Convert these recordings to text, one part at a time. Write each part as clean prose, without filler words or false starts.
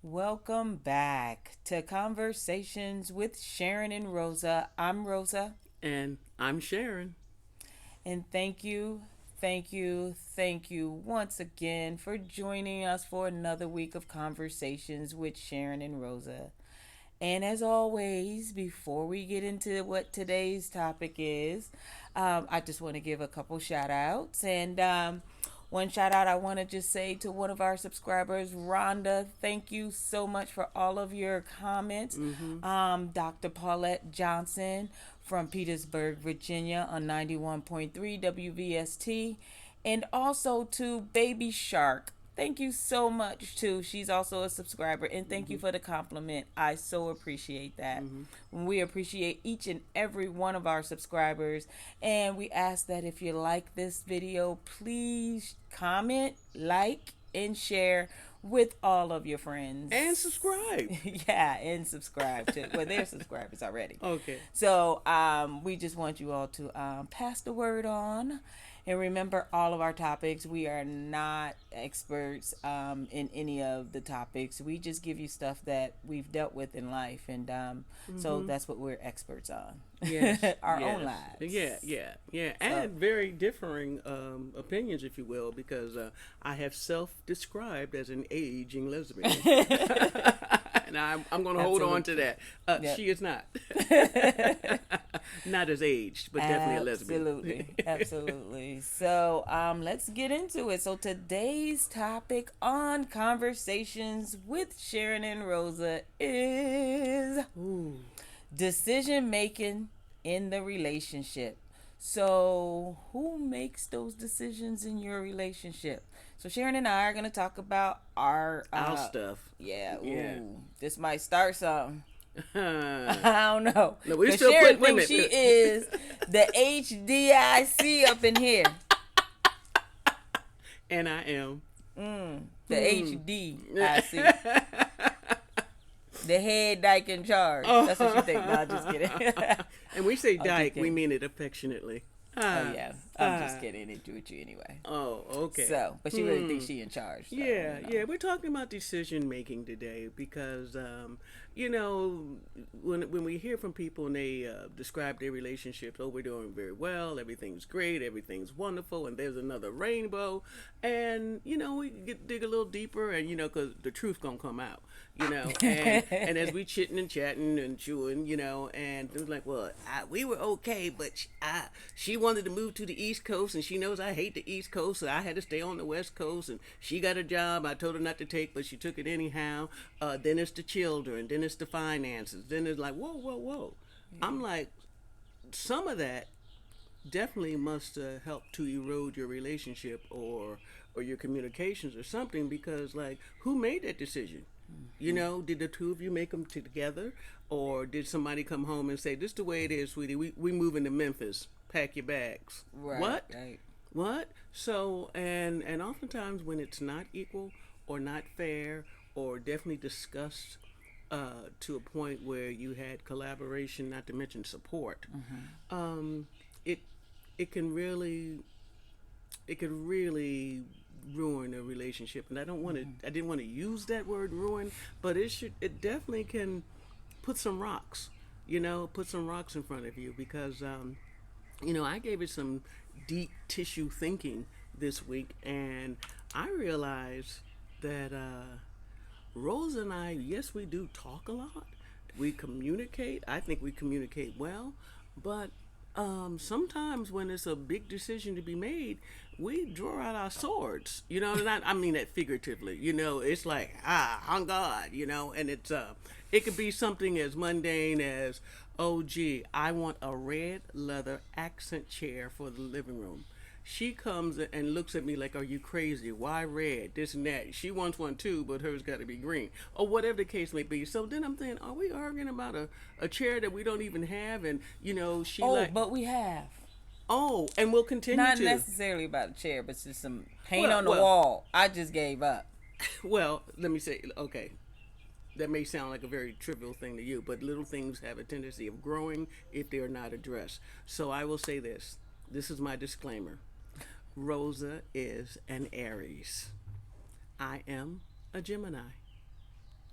Welcome back to Conversations with Sharyn and Rosa. I'm Rosa, And I'm Sharon. and thank you once again for joining us for another week of Conversations with Sharyn and Rosa. And as always, before we get into what today's topic is, I just want to give a couple shout outs. And one shout out I want to just say to one of our subscribers, Rhonda, thank you so much for all of your comments. Mm-hmm. Dr. Paulette Johnson from Petersburg, Virginia on 91.3 WVST. And also to Baby Shark, thank you so much too. She's also a subscriber, and thank Mm-hmm. you for the compliment. I so appreciate that. Mm-hmm. We appreciate each and every one of our subscribers, and we ask that if you like this video, please comment, like, and share with all of your And friends. subscribe. Yeah, and subscribe to, well, they're subscribers already. Okay. So we just want you all to pass the word on. And remember, all of our topics, we are not experts in any of the topics. We just give you stuff that we've dealt with in life. And so Mm-hmm. that's what we're experts on. Yes. Our own Yes. lives. Yeah. So, And very differing opinions, if you will, because I have self-described as an aging lesbian. And I'm going to hold on to absolutely. that. Yep. She is not. Not as aged, but definitely a lesbian. Absolutely, absolutely. So let's get into it. So today's topic on Conversations with Sharyn and Rosa is Ooh. decision making in the relationship. So who makes those decisions in your relationship? So Sharon and I are going to talk about our Our stuff. yeah, Yeah. ooh, this might start something. No, I don't know. we Because still Sharon put thinks women. she is the HDIC up in here. And I am. The HDIC. The head dyke in charge. That's what you think. No, just kidding. And we say I'm just dyke, we kidding. mean it affectionately. Oh, yeah. I'm just kidding. Into it you anyway. Oh, okay. So, but she really thinks she in charge. So, Yeah, you know. yeah. We're talking about decision making today because, you know, when we hear from people and they describe their relationships, oh, we're doing very well, everything's great, everything's wonderful, and there's another rainbow, and you know, we dig a little deeper, and you know, because the truth gonna come out, you know, and as we chitting and chatting and chewing, you know, and it was like, well, we were okay, but she wanted to move to the East Coast, and she knows I hate the East Coast, so I had to stay on the West Coast, and she got a job I told her not to take, but she took it anyhow. Then it's the children, then it's the finances, then it's like, whoa, whoa, whoa. I'm like, some of that definitely must help to erode your relationship or your communications or something because like who made that decision, you know, did the two of you make them together or did somebody come home and say this is the way it is, sweetie, we moving to Memphis, pack your bags. Right, What? right. What? So and oftentimes when it's not equal or not fair or definitely discussed to a point where you had collaboration, not to mention support, it it can really it could really ruin a relationship. And I didn't want to use that word ruin, but it definitely can put some rocks, you know, put some rocks in front of you because you know, I gave it some deep tissue thinking this week, and I realized that Rose and I, yes, we do talk a lot. We communicate. I think we communicate well, but sometimes when it's a big decision to be made, we draw out our swords. You know, and I mean that figuratively. You know, it's like on God. You know, and it could be something as mundane as, oh gee, I want a red leather accent chair for the living room. She comes and looks at me like, "Are you crazy? Why red? This and that." She wants one too, but hers got to be green, or whatever the case may be. So then I'm thinking, are we arguing about a chair that we don't even have? And you know, she Oh, like, but we have. oh, and we'll continue Not to. necessarily about a chair, but just some paint Well, on the well, wall. I just gave up. well. Let me say, okay, that may sound like a very trivial thing to you, but little things have a tendency of growing if they are not addressed. So I will say this. This is my disclaimer. Rosa is an Aries. I am a Gemini.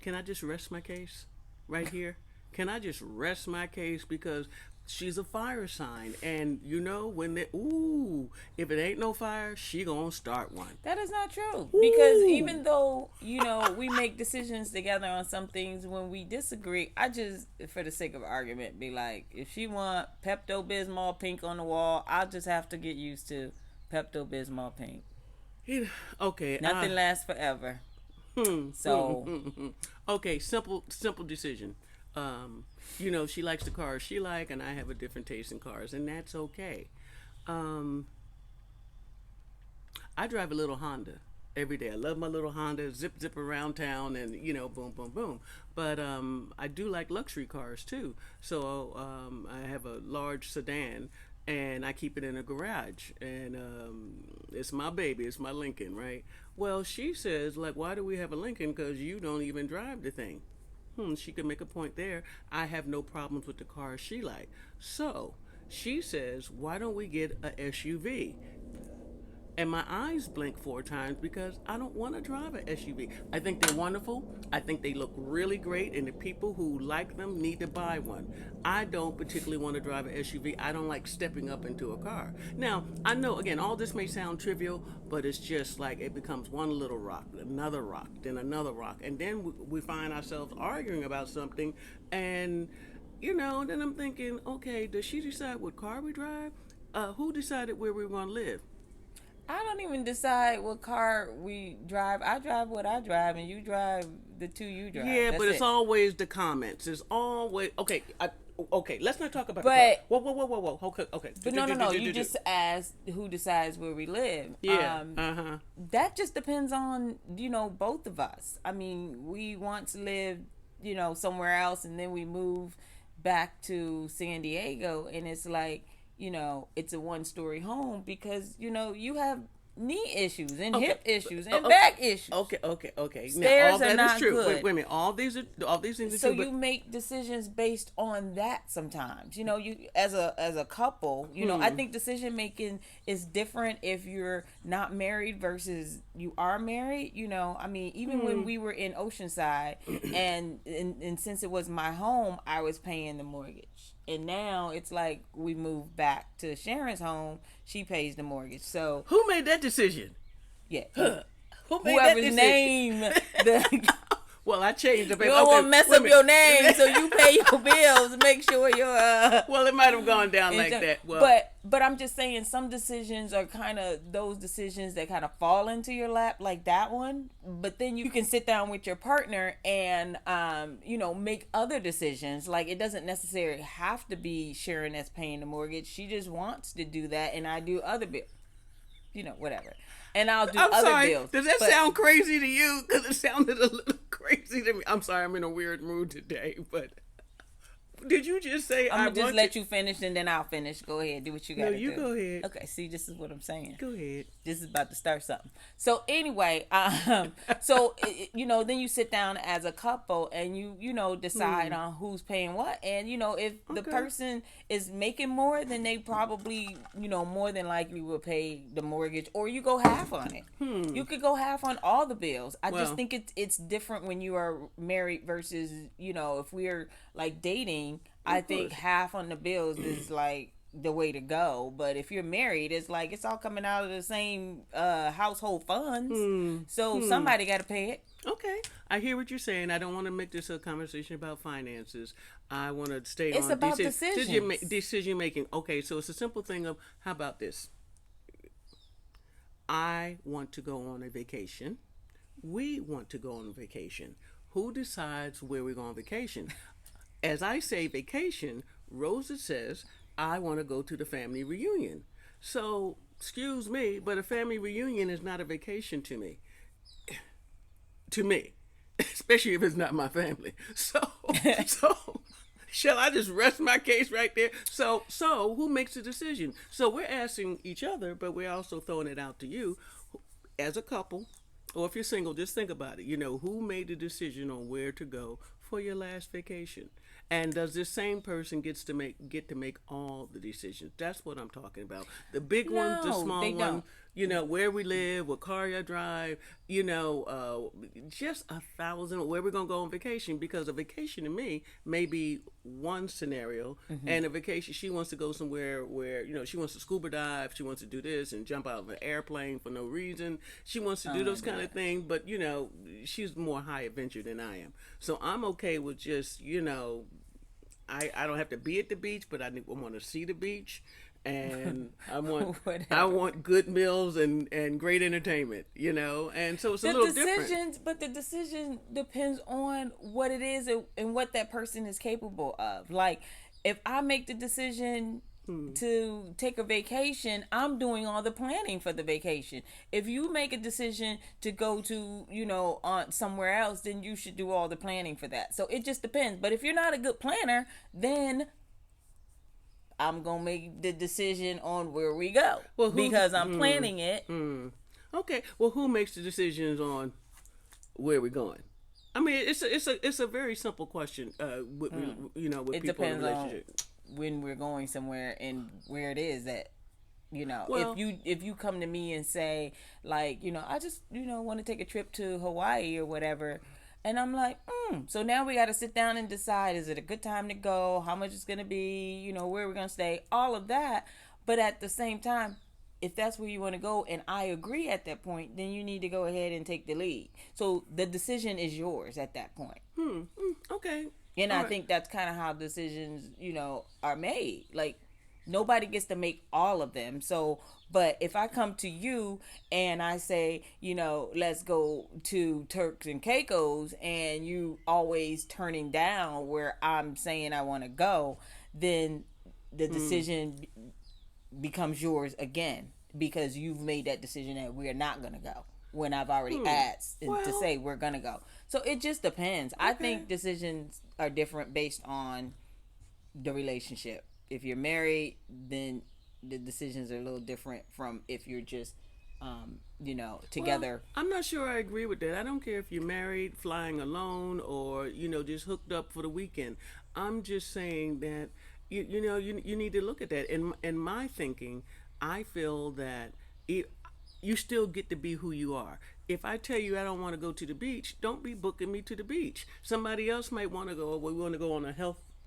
can I just rest my case right here? Can I just rest my case because she's a fire sign, and you know when they ooh, if it ain't no fire, she gonna start one. That is not true because Ooh. even though we make decisions together on some things when we disagree, I just for the sake of argument be like, if she want Pepto Bismol pink on the wall, I'll just have to get used to Pepto Bismol pink. Okay. Nothing lasts forever. So Okay. Simple decision. You know, she likes the cars she like, and I have a different taste in cars, and that's okay. Um, I drive a little Honda every day. I love my little Honda, zip around town, and you know, boom, boom, boom. But I do like luxury cars too. So I have a large sedan, and I keep it in a garage, and it's my baby. It's my Lincoln, right? Well, she says like, why do we have a Lincoln? Because you don't even drive the thing. She could make a point there. I have no problems with the cars she like. So she says, why don't we get a SUV? And my eyes blink four times because I don't want to drive an SUV. I think they're wonderful. I think they look really great, and the people who like them need to buy one. I don't particularly want to drive an SUV. I don't like stepping up into a car. Now, I know, again, all this may sound trivial, but it's just like it becomes one little rock, then another rock. And then we find ourselves arguing about something, and, you know, then I'm thinking, okay, does she decide what car we drive? Who decided where we want to live? I don't even decide what car we drive. I drive what I drive, and you drive the two you drive. Yeah, That's but it's it. always the comments. It's always okay. Okay, let's not talk about the car. But Whoa. Okay, okay. no. You just asked who decides where we live. Yeah. Uh-huh. That just depends on both of us. I mean, we once lived somewhere else, and then we moved back to San Diego, and it's like it's a one-story home because you have knee issues and Okay. hip issues and Okay. back issues. Okay. Now, all Stairs are that is not true. good. Wait a minute. All these things are So true. you make decisions based on that sometimes. You as a couple, I think decision making is different if you're not married versus you are married. I mean, even when we were in Oceanside and since it was my home, I was paying the mortgage. And now it's like we moved back to Sharon's home, she pays the mortgage. So who made that decision? yeah. Who made that Whoever's decision? name the Well, I changed the you don't want to mess up your name, so you pay your bills. Make sure you're. Well, it might have gone down like that. Well, but I'm just saying some decisions are kind of those decisions that kind of fall into your lap, like that one. But then you can sit down with your partner and make other decisions. Like it doesn't necessarily have to be Sharon that's paying the mortgage. She just wants to do that, and I do other bills. Whatever. And I'll do I'm other sorry. bills. Does that sound crazy to you? Because it sounded a little crazy to me. I'm sorry. I'm in a weird mood today. But did you just say I'm gonna just let you finish and then I'll finish. Go ahead, do what you gotta do. No, you go ahead. Okay, see, this is what I'm saying. Go ahead. This is about to start something. So anyway, then you sit down as a couple and you decide on who's paying what, and if the person is making more, then they probably more than likely will pay the mortgage, or you go half on it. You could go half on all the bills. I just think it's different when you are married versus if we're like dating. I think half on the bills is like the way to go. But if you're married, it's like it's all coming out of the same household funds. So somebody got to pay it. Okay, I hear what you're saying. I don't want to make this a conversation about finances. I want to stay It's on about decisions. decision making. Okay, so it's a simple thing of how about this? I want to go on a vacation. We want to go on vacation. Who decides where we go on vacation? As I say vacation, Rosa says, I want to go to the family reunion. So, excuse me, but a family reunion is not a vacation to me. To me. Especially if it's not my family. So shall I just rest my case right there? So who makes the decision? So we're asking each other, but we're also throwing it out to you as a couple. Or if you're single, just think about it. Who made the decision on where to go for your last vacation? And does this same person get to make all the decisions? That's what I'm talking about. The big ones, the No, small they one, don't. where we live, what car you drive, just 1,000, where we're gonna go on vacation. Because a vacation to me may be one scenario, Hmm. and a vacation she wants to go somewhere where she wants to scuba dive, she wants to do this and jump out of an airplane for no reason. She wants to I do don't those want to do kind of that. things, but she's more high adventure than I am. So I'm okay with just I don't have to be at the beach, but I want to see the beach, and I Whatever. want good meals and great entertainment, and so it's a little different. But the decision depends on what it is and what that person is capable of. Like, if I make the decision Hmm. to take a vacation, I'm doing all the planning for the vacation. If you make a decision to go to, on somewhere else, then you should do all the planning for that. So it just depends. But if you're not a good planner, then I'm going to make the decision on where we go Well, because I'm planning it. okay. Well, who makes the decisions on where we're going? I mean, it's a very simple question. With It people in a depends on relationship. when we're going somewhere and where it is that if Well, you come to me and say, like, I just want to take a trip to Hawaii or whatever, and I'm like, so now we got to sit down and decide, is it a good time to go, how much it's going to be, where we're going to stay, all of that. But at the same time, if that's where you want to go and I agree at that point, then you need to go ahead and take the lead. So the decision is yours at that point. okay, And all I right. think that's kind of how decisions, are made. Like, nobody gets to make all of them. So, but if I come to you and I say, let's go to Turks and Caicos, and you always turning down where I'm saying I want to go, then the Hmm. decision becomes yours again because you've made that decision that we're not going to go when I've already Hmm. asked to Well, say we're going to go. So it just depends. I okay. think decisions are different based on the relationship. If you're married, then the decisions are a little different from if you're just Well, together. I'm not sure I agree with that. I don't care if you're married, flying alone, or just hooked up for the weekend. I'm just saying that you need to look at that. In my thinking, I feel that it, you still get to be who you are. If I tell you I don't want to go to the beach, don't be booking me to the beach. Somebody else might want to go. Or we want to go on a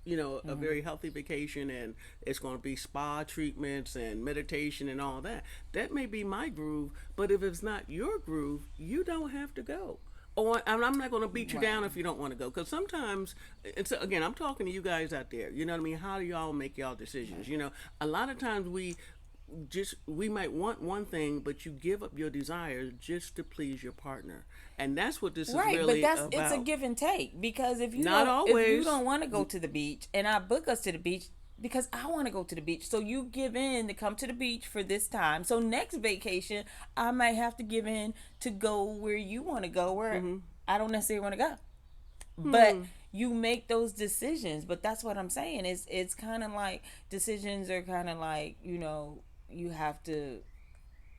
Mm-hmm. very healthy vacation, and it's going to be spa treatments and meditation and all that. That may be my groove, but if it's not your groove, you don't have to go. Or I'm not going to beat you Right. down if you don't want to go. Because sometimes, again, I'm talking to you guys out there. You know what I mean? How do y'all make y'all decisions? Right. A lot of times we might want one thing, but you give up your desires just to please your partner, and that's what this is Right, but really it's a about. give and take because Not if you always. don't want to go to the beach and I book us to the beach because I want to go to the beach, so you give in to come to the beach for this time. So next vacation, I might have to give in to go where you want to go, where Mm-hmm. I don't necessarily want to go. But Hmm. you make those decisions. But that's what I'm saying. It's kind of like decisions are kind of like you have to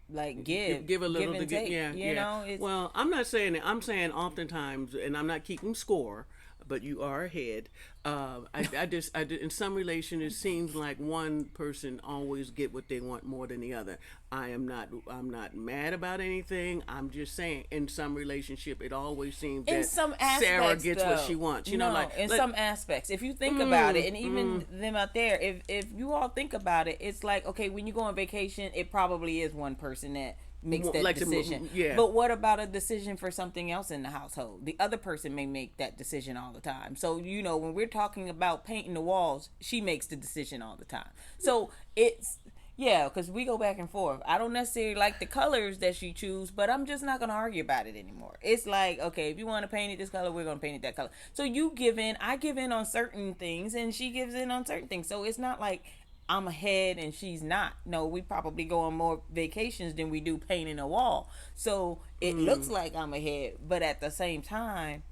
like Give a give little to and get. take. Yeah, yeah. It's Well, I'm not saying that. I'm saying oftentimes, and I'm not keeping score, but you are ahead. In some relation, it seems like one person always get what they want more than the other. I'm not mad about anything. I'm just saying, in some relationship, it always seems in that some Sarah aspects gets what though. she wants. No, in like, some aspects, if you think about it, mm, and even mm, them out there, if you all think about it, it's like, okay, when you go on vacation, it probably is one person that makes that like decision. yeah. But what about a decision for something else in the household? The other person may make that decision all the time. So when we're talking about painting the walls, she makes the decision all the time. So it's, yeah, because we go back and forth. I don't necessarily like the colors that she choose, but I'm just not going to argue about it anymore. It's like, okay, if you want to paint it this color, we're going to paint it that color. So you give in, I give in on certain things, and she gives in on certain things. So it's not like I'm ahead and she's not. No, we probably go on more vacations than we do painting a wall. So it looks Mm. like I'm ahead, but at the same time,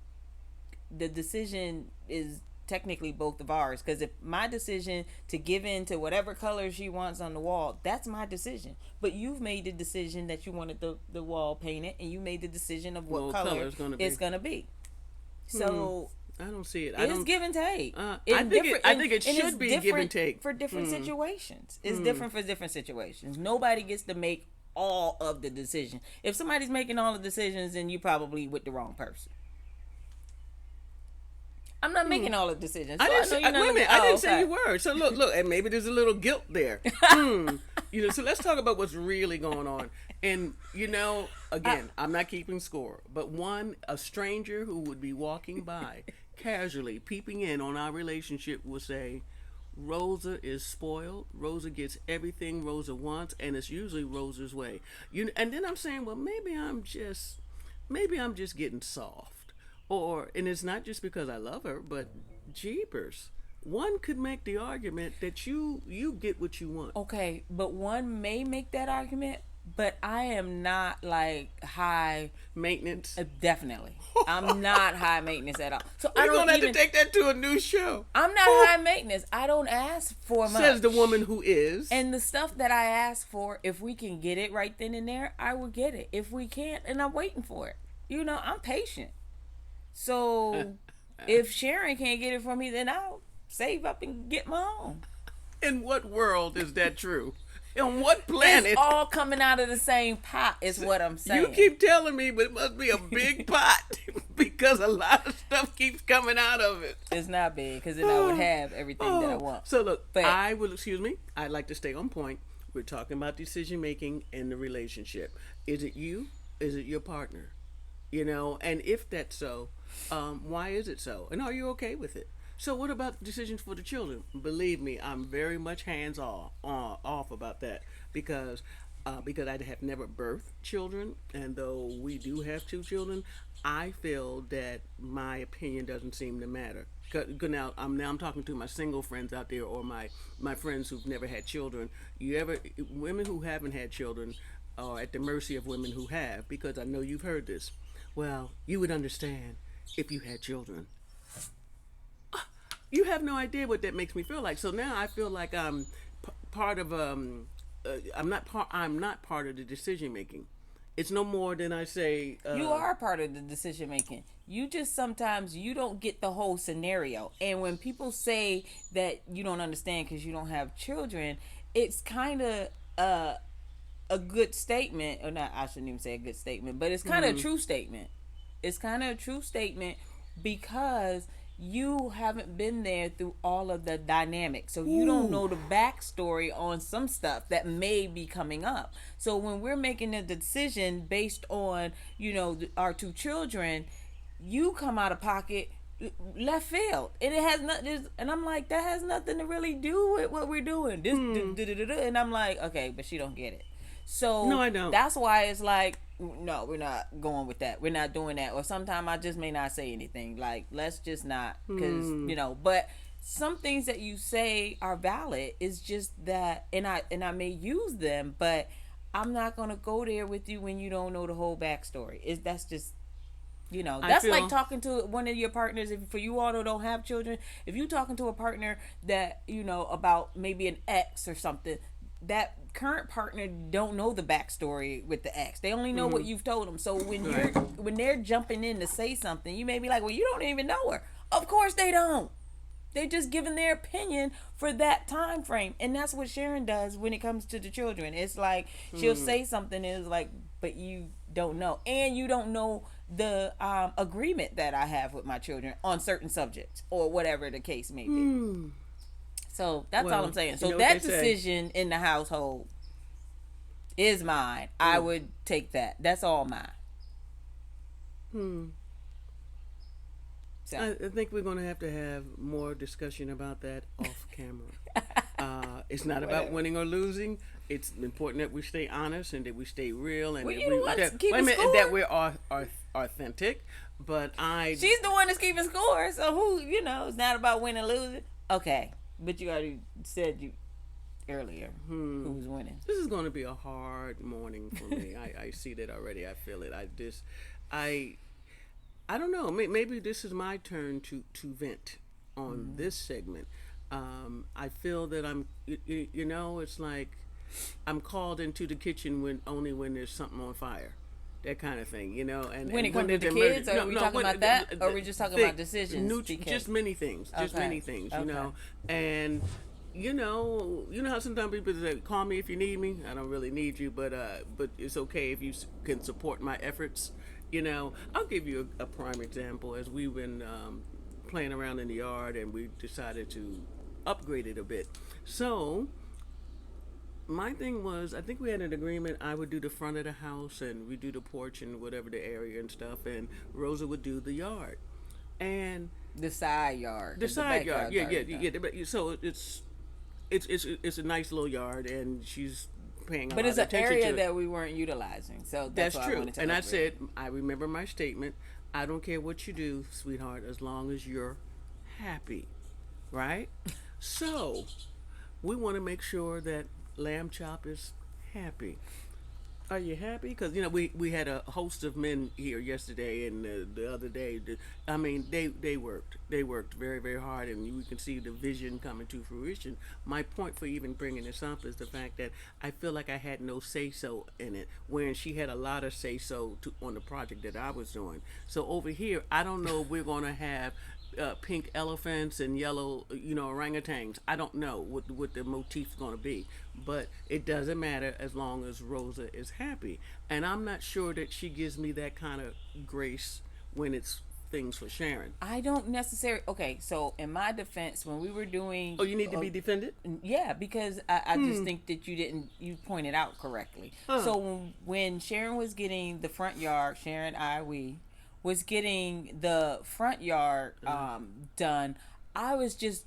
the decision is technically both of ours, because if my decision to give in to whatever color she wants on the wall, that's my decision, but you've made the decision that you wanted the wall painted, and you made the decision of what What color color is going to it's be? going to be. Hmm. So I don't see it. I It's don't. give and take. I think it. I think it and it's should be give and different take for different situations. It's different for different situations. Nobody gets to make all of the decisions. If somebody's making all the decisions, then you probably with the wrong person. I'm not making all the decisions. So I didn't say. you're not Wait a looking- minute. I oh, didn't say okay. you were. So look, and maybe there's a little guilt there. So let's talk about what's really going on. And again, I'm not keeping score, but a stranger who would be walking by, casually peeping in on our relationship, will say, "Rosa is spoiled. Rosa gets everything Rosa wants, and it's usually Rosa's way." And then I'm saying, well, maybe I'm just getting soft. And it's not just because I love her, but jeepers. One could make the argument that you get what you want. Okay, but one may make that argument, but I am not like high Maintenance. definitely. I'm not high maintenance at all. So I We're don't gonna have even. to take that to a new show. I'm not high maintenance. I don't ask for much. Says the woman who is. And the stuff that I ask for, if we can get it right then and there, I will get it. If we can't, and I'm waiting for it. I'm patient. So if Sharyn can't get it for me, then I'll save up and get my own. In what world is that true? On what planet? It's all coming out of the same pot, is what I'm saying. You keep telling me, but it must be a big pot because a lot of stuff keeps coming out of it. It's not big, because then I would have everything that I want. So look, But excuse me, I'd like to stay on point. We're talking about decision making in the relationship. Is it you? Is it your partner? And if that's so, why is it so? And are you okay with it? So what about decisions for the children? Believe me, I'm very much hands off about that because I have never birthed children, and though we do have two children, I feel that my opinion doesn't seem to matter. Now I'm talking to my single friends out there, or my friends who've never had children. Women who haven't had children are at the mercy of women who have, because I know you've heard this. Well, you would understand if you had children. You have no idea what that makes me feel like. So now I feel like I'm part of I'm not part of the decision making. It's no more than I say. You are part of the decision making. You just sometimes you don't get the whole scenario. And when people say that you don't understand because you don't have children, it's kind of a good statement, or not. I shouldn't even say a good statement, but it's kind of a true statement. It's kind of a true statement because you haven't been there through all of the dynamics, so you don't know the backstory on some stuff that may be coming up. So when we're making a decision based on our two children, you come out of pocket left field, and it has nothing. And I'm like, that has nothing to really do with what we're doing. And I'm like, okay, but she don't get it. So no, I don't. That's why it's like, no, we're not going with that. We're not doing that. Or sometimes I just may not say anything. Like, let's just not, because But some things that you say are valid. It's just that, and I may use them, but I'm not gonna go there with you when you don't know the whole backstory. That's just. That's like talking to one of your partners. If for you all who don't have children, if you talking to a partner that about maybe an ex or something, that current partner don't know the backstory with the ex. They only know what you've told them. So when they're jumping in to say something, you may be like, well, you don't even know her. Of course they don't. They're just giving their opinion for that time frame. And that's what Sharyn does when it comes to the children. It's like she'll say something and it's like, but you don't know. And you don't know the agreement that I have with my children on certain subjects or whatever the case may be. So that's all I'm saying. So that decision in the household is mine. I would take that. That's all mine. So. I think we're going to have more discussion about that off camera. It's not about winning or losing. It's important that we stay honest and that we stay real and that we're authentic. But she's the one that's keeping score. So who it's not about winning or losing. Okay. But you already said earlier who's winning. This is going to be a hard morning for me. I see that already. I feel it. I don't know. Maybe this is my turn to vent on this segment. I feel that it's like I'm called into the kitchen when there's something on fire. that kind of thing, When it and when comes to there's the emergency, kids, are we talking about that, or are we just talking about decisions? just many things, Okay, okay. and how sometimes people say, "Call me if you need me." I don't really need you, but it's okay if you can support my efforts. I'll give you a prime example. As we've been playing around in the yard, and we decided to upgrade it a bit. So my thing was, I think we had an agreement. I would do the front of the house, and we do the porch and whatever the area and stuff, and Rosa would do the yard, and The side yard, the 'cause the side yard. backyard's Yeah, yeah, already done. yeah. So it's a nice little yard, and she's paying a But lot it's of an attention area to it. that we weren't utilizing, so that's That's why I true. wanted to And I upgrade said, it. I remember my statement. I don't care what you do, sweetheart, as long as you're happy, right? So we want to make sure that Lamb Chop is happy. Are you happy? Because we had a host of men here yesterday and the other day. I mean, they worked. They worked very very hard, and we can see the vision coming to fruition. My point for even bringing this up is the fact that I feel like I had no say so in it, when she had a lot of say so on the project that I was doing. So over here, I don't know if we're gonna have pink elephants and yellow, orangutans. I don't know what the motif's going to be, but it doesn't matter as long as Rosa is happy. And I'm not sure that she gives me that kind of grace when it's things for Sharyn. I don't necessarily. Okay, so in my defense, when we were doing, Oh, you need to be defended? yeah, because I just think that you pointed out correctly. Huh. So when Sharon was getting the front yard, Sharon, we was getting the front yard done, I was just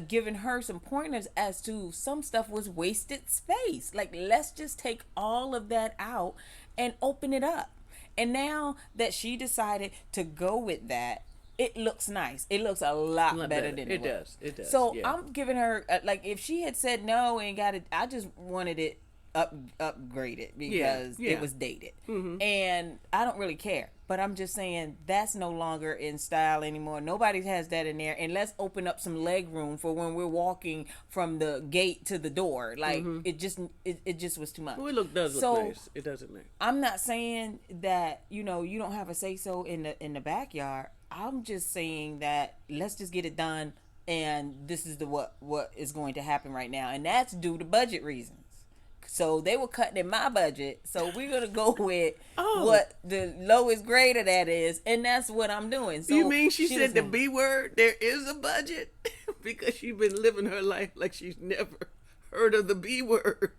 giving her some pointers as to some stuff was wasted space. Like, let's just take all of that out and open it up. And now that she decided to go with that, it looks nice. It looks a lot better than it was. does. It does. So Yeah. I'm giving her like, if she had said no and got it, I just wanted it upgraded because Yeah. it was dated, and I don't really care. But I'm just saying that's no longer in style anymore. Nobody has that in there, and let's open up some leg room for when we're walking from the gate to the door. Like, it just was too much. Well, does look nice. It doesn't matter. I'm not saying that you don't have a say so in the backyard. I'm just saying that let's just get it done, and this is what is going to happen right now, and that's due to budget reasons. So they were cutting in my budget, so we're gonna go with what the lowest grade of that is, and that's what I'm doing. So you mean she said the doesn't- B word? There is a budget because she's been living her life like she's never heard of the B word.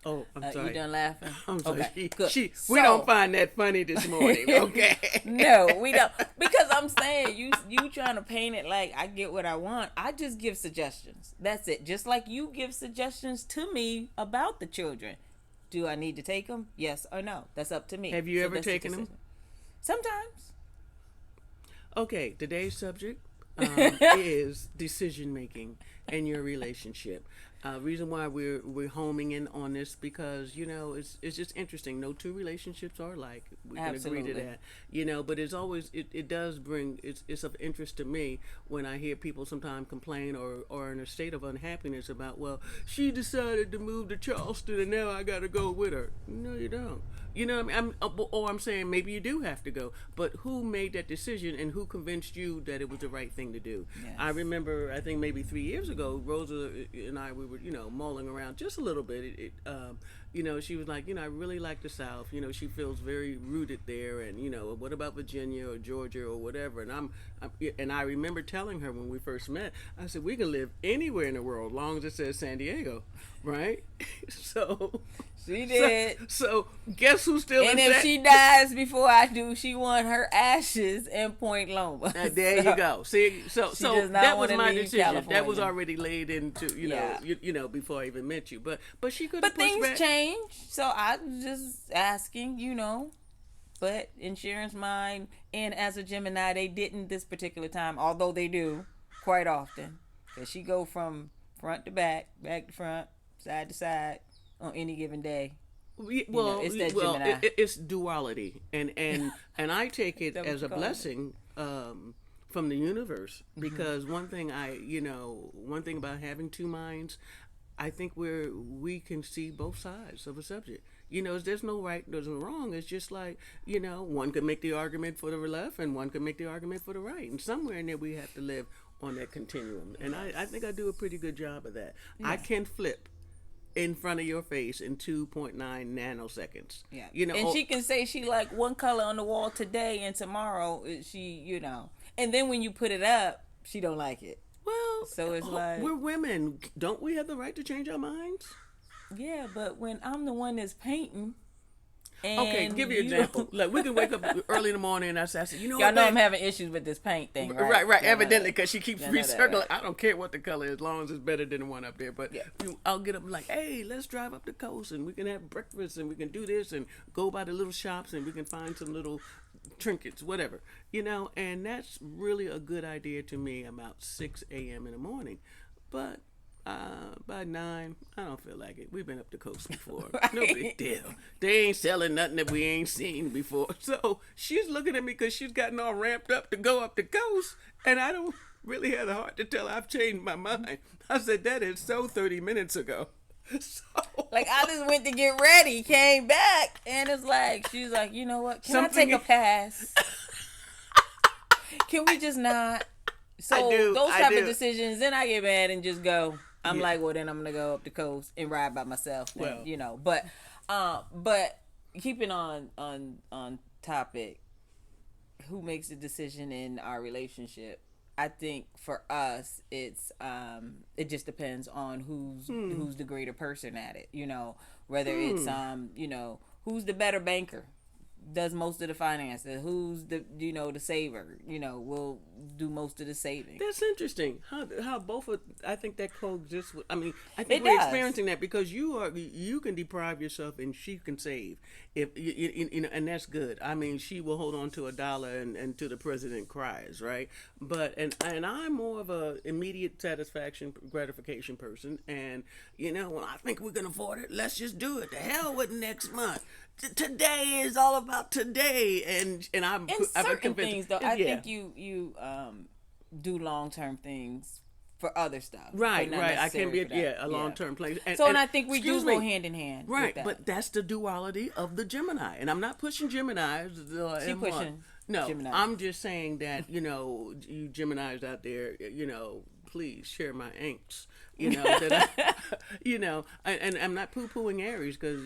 So, I'm sorry. You done laughing? I'm sorry. Okay, good. We So- don't find that funny this morning, okay? No, we don't. Because I'm saying you trying to paint it like I get what I want. I just give suggestions. That's it. Just like you give suggestions to me about the children. Do I need to take them? Yes or no? That's up to me. Have you ever that's the taken them? decision. Sometimes. Okay, today's subject is decision making in your relationship. Reason why we're homing in on this, because it's just interesting. No two relationships are alike. We can agree to Absolutely. that. But it's always it does bring it's of interest to me when I hear people sometimes complain or in a state of unhappiness about, well, she decided to move to Charleston and now I got to go with her. No, you don't. You know what I mean? I'm saying maybe you do have to go, but who made that decision and who convinced you that it was the right thing to do? Yes. I remember, I think maybe 3 years ago, Rosa and I, we were, mulling around just a little bit. She was like, I really like the South. She feels very rooted there, and what about Virginia or Georgia or whatever? And I remember telling her when we first met, I said, we can live anywhere in the world, as long as it says San Diego, right? So She did. So guess who's still And in if she dies before I do, she want her ashes in Point Loma. there you go. See, so does not that was wanna my leave decision. That was California. already laid into Yeah. before I even met you. But she could. But things change, so I'm just asking, But in Sharon's mind, and as a Gemini, they didn't this particular time, although they do quite often. Because she go from front to back, back to front, side to side on any given day. It's that Gemini. It's duality, and I take it That what as you a call it? blessing from the universe, because one thing about having two minds, I think we can see both sides of a subject. There's no right, there's no wrong. It's just like, one could make the argument for the left and one could make the argument for the right. And somewhere in there we have to live on that continuum. And I think I do a pretty good job of that. I can flip in front of your face in 2.9 nanoseconds. Yeah. Oh, she can say she like one color on the wall today and tomorrow and then when you put it up, she don't like it. well, So it's like, we're women. Don't we have the right to change our minds? yeah, but when I'm the one that's painting, and Okay, give you an example. Like, we can wake up early in the morning and I say, y'all what, know babe? I'm having issues with this paint thing, right? Right, Y'all know evidently, that. because she keeps Y'all know that, recircling. right? I don't care what the color is, as long as it's better than the one up there. But Yeah. I'll get up and like, hey, let's drive up the coast and we can have breakfast and we can do this and go by the little shops and we can find some little trinkets, whatever. And that's really a good idea to me about 6 a.m. in the morning. But by 9, I don't feel like it. We've been up the coast before. Right. No big deal. They ain't selling nothing that we ain't seen before. So she's looking at me because she's gotten all ramped up to go up the coast, and I don't really have the heart to tell her I've changed my mind. I said, that is so 30 minutes ago. So Like, I just went to get ready, came back, and it's like, she's like, you know what? Can Something- I take a pass? Can we just not? So I do, those I type do. of decisions, then I get mad and just go. I'm Yeah. like, well, then I'm gonna go up the coast and ride by myself. Well. But keeping on topic, who makes the decision in our relationship? I think for us, it's it just depends on who's the greater person at it. Whether it's who's the better banker, does most of the finances, who's the saver, will do most of the saving. that's interesting. How both of, I think that coexists with, I think It we're does. experiencing that because you can deprive yourself and she can save, if and that's good. She will hold on to $1 and till the president cries, right? But and I'm more of a immediate satisfaction, gratification person, and when I think we can afford it, let's just do it. The hell with next month. Today is all about today, and I'm In I've been certain convinced- things, though, I yeah. think you do long term things for other stuff. Right, but not right. I can be necessarily for that. a long term place. And I think we do excuse go me. hand in hand. Right, with that. but that's the duality of the Gemini, and I'm not pushing Geminis. She pushing No, Gemini. I'm just saying that you Geminis out there, please share my angst. That and I'm not poo-pooing Aries because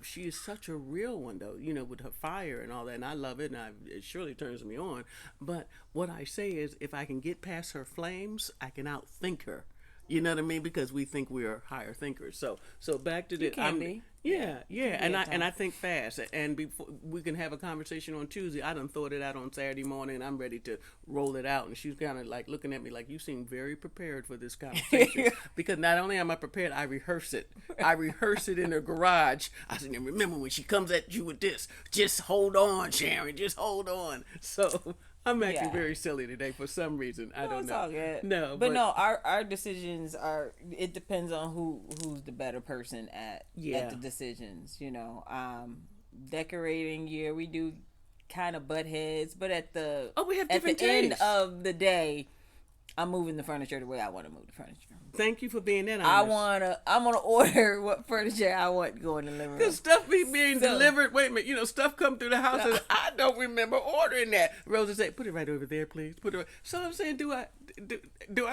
she is such a real one though. With her fire and all that, and I love it, and it surely turns me on. But what I say is, if I can get past her flames, I can outthink her. You know what I mean? Because we think we are higher thinkers. So back to the. You can be. Yeah, and at I think fast. And before we can have a conversation on Tuesday, I done thought it out on Saturday morning, and I'm ready to roll it out. And she's kind of like looking at me like, you seem very prepared for this conversation. Because not only am I prepared, I rehearse it. I rehearse it in her garage. I said, remember when she comes at you with this, just hold on, Sharon, just hold on. So I'm acting Yeah. very silly today for some reason. I don't it's know. all good. No, but no, our decisions are. It depends on who's the better person at the decisions. Decorating. Yeah, we do kind of butt heads, but at the we have at the different end tastes. of the day, I'm moving the furniture the way I want to move the furniture. Thank you for being that I'm honest. gonna order what furniture I want going in the living room. Because stuff be being So- delivered. Wait a minute, stuff come through the house and I don't remember ordering that. Rosa said, "Put it right over there, please. Put it." Right. So I'm saying, do I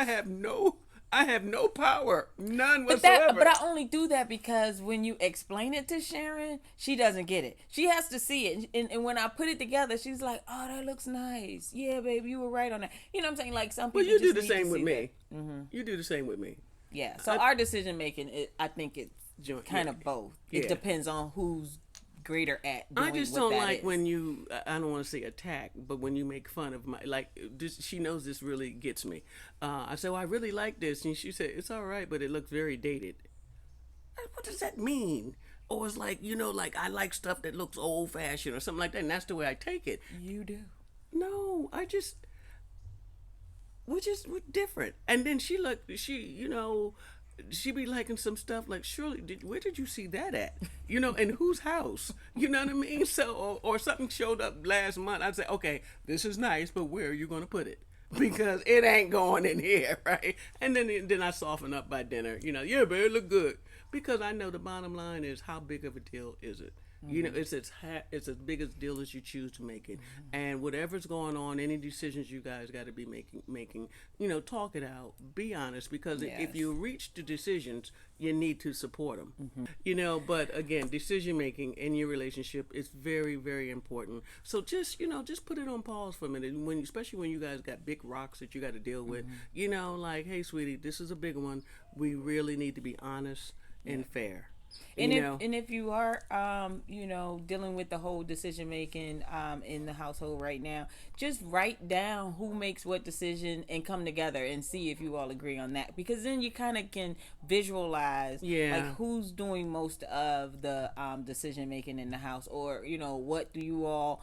have no? I have no power, none whatsoever. But I only do that because when you explain it to Sharon, she doesn't get it. She has to see it, and when I put it together, she's like, "Oh, that looks nice. Yeah, baby, you were right on that." You know what I'm saying? Like some people. Well, you do just the need to same with see me. that. Mm-hmm. You do the same with me. Yeah. So our decision making, I think it's Joint- kind yeah. of both. Yeah. It depends on who's greater at doing I just what don't that like is. when you. I don't want to say attack, but when you make fun of my this, she knows this really gets me. I said, "Well, I really like this," and she said, "It's all right, but it looks very dated." What does that mean? Or it's like like I like stuff that looks old fashioned or something like that, and that's the way I take it. You do. No, we're different. And then she be liking some stuff like, Shirley, where did you see that at? In whose house? You know what I mean? So, or something showed up last month. I'd say, okay, this is nice, but where are you going to put it? Because it ain't going in here, right? And then I soften up by dinner. Yeah, babe, it look good. because I know the bottom line is how big of a deal is it? You know, it's as big a deal as you choose to make it, and whatever's going on, any decisions you guys got to be making, you know, talk it out, be honest, because if Yes. you reach the decisions, you need to support them, you know. But again, decision making in your relationship is very, very important. So just, you know, just put it on pause for a minute, when especially when you guys got big rocks that you got to deal with, you know, like, hey, sweetie, this is a big one. We really need to be honest and fair. And You if know, and if you are you know, dealing with the whole decision making in the household right now, just write down who makes what decision and come together and see if you all agree on that, because then you kind of can visualize like yeah. who's doing most of the decision making in the house, or you know, what do you all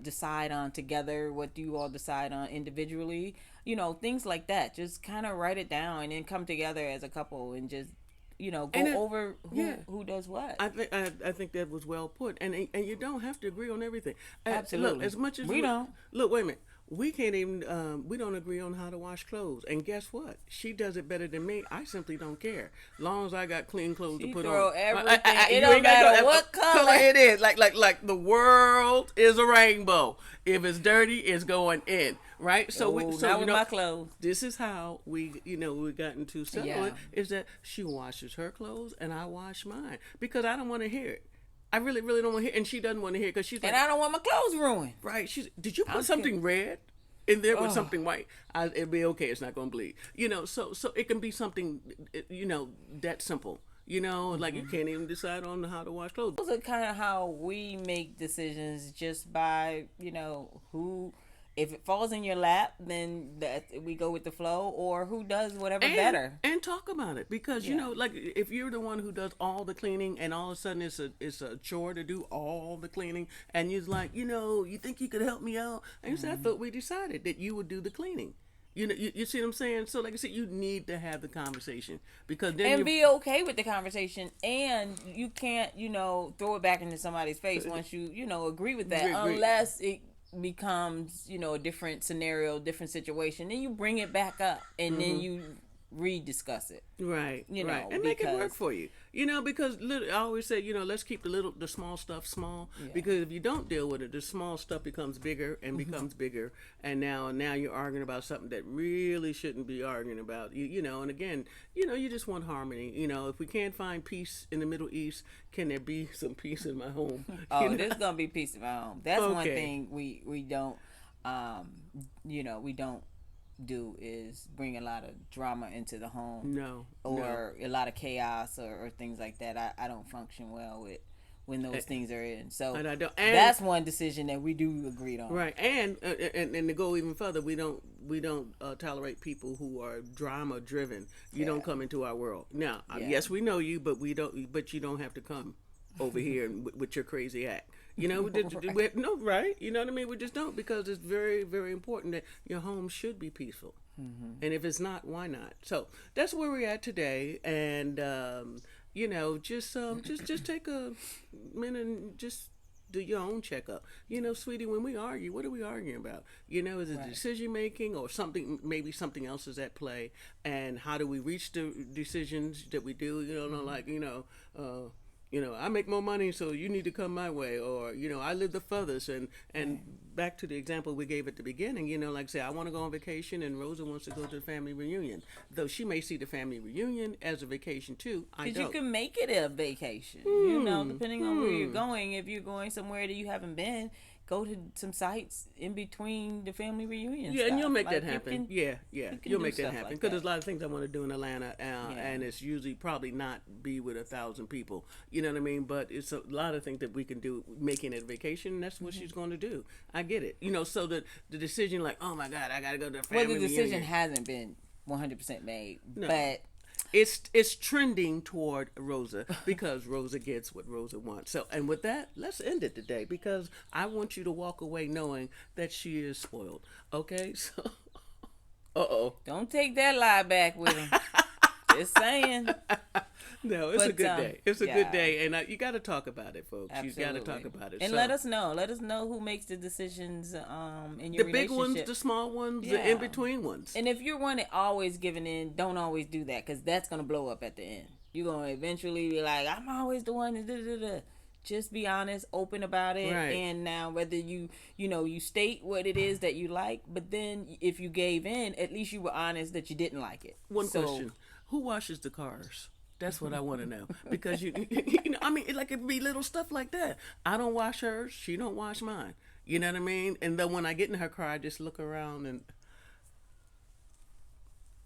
decide on together, what do you all decide on individually, you know, things like that. Just kind of write it down and then come together as a couple and just, you know, And go it, over yeah, who does what. I think that was well put, and you don't have to agree on everything. Look, Absolutely. as much as We don't. look, wait a minute, we can't even we don't agree on how to wash clothes, and guess what? She does it better than me. I simply don't care, long as I got clean clothes to She put throw on. everything. It You don't ain't gotta matter go- what color. it is. Like the world is a rainbow. If it's dirty, it's going in. Right, so Oh, so not you with know, my clothes. this is how we, you know, we gotten to settle Yeah. it, is that she washes her clothes and I wash mine, because I don't want to hear it. I really, really don't want to hear it, and she doesn't want to hear it, because she's like, And I don't want my clothes ruined. right, she's, did you put I'm something red in there with Ugh. something white? It'd be okay, it's not going to bleed. You know, so it can be something, you know, that simple. You know, like you can't even decide on how to wash clothes. Those are kind of how we make decisions, just by, you know, who, if it falls in your lap, then that we go with the flow, or who does whatever better. And talk about it, because you Yeah. know, like, if you're the one who does all the cleaning and all of a sudden it's a chore to do all the cleaning, and you're like, you know, you think you could help me out, and you say, I thought we decided that you would do the cleaning. You know, you see what I'm saying? So like I said, you need to have the conversation, because then And you be okay with the conversation, and you can't, you know, throw it back into somebody's face once you know, agree with that, Agree. unless it becomes, you know, a different scenario, different situation. Then you bring it back up, and then you rediscuss it. Right, You right, know, and make it work because- for you. You know, because I always say, you know, let's keep the small stuff small. Because if you don't deal with it, the small stuff becomes bigger and becomes bigger, and now you're arguing about something that really shouldn't be arguing about. You know, and again, you know, you just want harmony. You know, if we can't find peace in the Middle East, can there be some peace in my home? Oh, You know? there's gonna be peace in my home. That's one Okay. thing we don't, you know, we don't do, is bring a lot of drama into the home, No, or a lot of chaos, or things like that. I don't function well with when those things are in. So And I don't- that's one decision that we do agreed on. right, and to go even further, we don't tolerate people who are drama driven. You don't come into our world. Now, yes, we know you, but we don't. But you don't have to come over here and with your crazy act. You know, no, right? You know what I mean? We just don't, because it's very, very important that your home should be peaceful. And if it's not, why not? So that's where we're at today, and you know, just take a minute and just do your own checkup. You know, sweetie, when we argue, what are we arguing about? You know, is it decision making, or something? Maybe something else is at play, and how do we reach the decisions that we do? You know, like, you know, I make more money, so you need to come my way, or, you know, I live the furthest, and back to the example we gave at the beginning, you know, like, say, I want to go on vacation, and Rosa wants to go to the family reunion, though she may see the family reunion as a vacation too. I Because don't. you can make it a vacation, you know, depending on where you're going. If you're going somewhere that you haven't been, go to some sites in between the family reunion. Yeah, and you'll make Like, that you happen. can- Yeah, can you'll do make that stuff happen, like because that. there's a lot of things I want to do in Atlanta, and it's usually probably not be with 1,000 people. You know what I mean? But it's a lot of things that we can do, making it a vacation. And that's what she's going to do. I get it. You know, so the decision, like, oh my God, I got to go to the Well, family the decision reunion. hasn't been 100% made, No. but It's trending toward Rosa, because Rosa gets what Rosa wants. So, and with that, let's end it today, because I want you to walk away knowing that she is spoiled. Okay, so don't take that lie back with him. Just saying. No, it's a But, good day. It's a good yeah. day, and you got to talk about it, folks. Absolutely. You got to talk about it. And So, let us know. Let us know who makes the decisions in your the big ones, relationship. the small ones, the Yeah. in between ones. And if you're one that always giving in, don't always do that, because that's going to blow up at the end. You're gonna eventually be like, I'm always the one that da. Just be honest, open about it, Right. and now whether you state what it is that you like, but then if you gave in, at least you were honest that you didn't like it. One So question: who washes the cars? That's what I want to know because I mean, it, like it be little stuff like that. I don't wash hers. She don't wash mine. You know what I mean? And then when I get in her car, I just look around and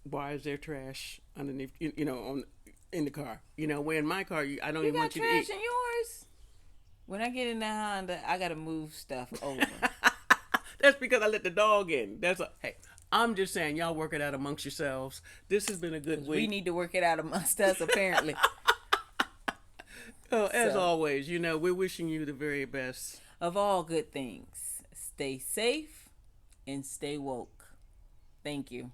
why is there trash underneath? On in the car. Where in my car, I don't you even got want you to eat. trash in yours. When I get in the Honda, I gotta move stuff over. That's because I let the dog in. Hey. I'm just saying, y'all work it out amongst yourselves. This has been a good week. We need to work it out amongst us, apparently. As always, we're wishing you the very best. Of all good things, stay safe and stay woke. Thank you.